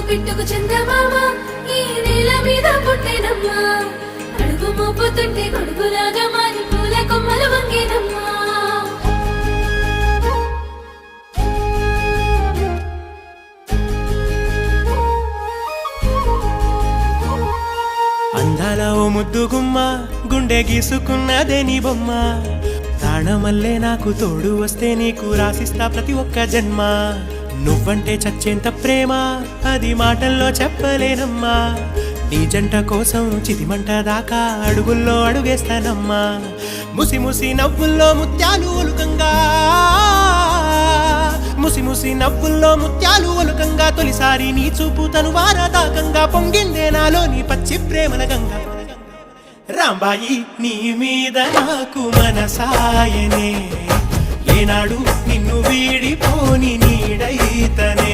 పిట్టుకు చందమామ ఈ నేల మీద పుట్టేనమ్మా అడుగు మోపుతుంటే గొడుగులాగా మారి పూల కొమ్మలు వంగేనమ్మా అందాల ఓ ముద్దు గుమ్మ గుండె గీసుకున్నదే నీ బొమ్మ ప్రాణమల్లే నాకు తోడు వస్తే నీకు రాసిస్తా ప్రతి ఒక్క జన్మ నువ్వంటే చచ్చేంత ప్రేమ అది మాటల్లో చెప్పలేనమ్మా నీ జంట కోసం చితిమంట దాకా అడుగుల్లో అడుగేస్తానమ్మా ముసి ముసి నవ్వుల్లో ముత్యాలు ఒలుకంగా ముసి ముసి నవ్వుల్లో ముత్యాలు ఒలుకంగా తొలిసారి నీ చూపు తను వారదాకంగా పొంగిందే నాలో నీ పచ్చి ప్రేమల గంగా రాంబాయి నీ మీద నాకు మనసాయనే ఏనాడు నిన్ను వీడిపోని నీడైతనే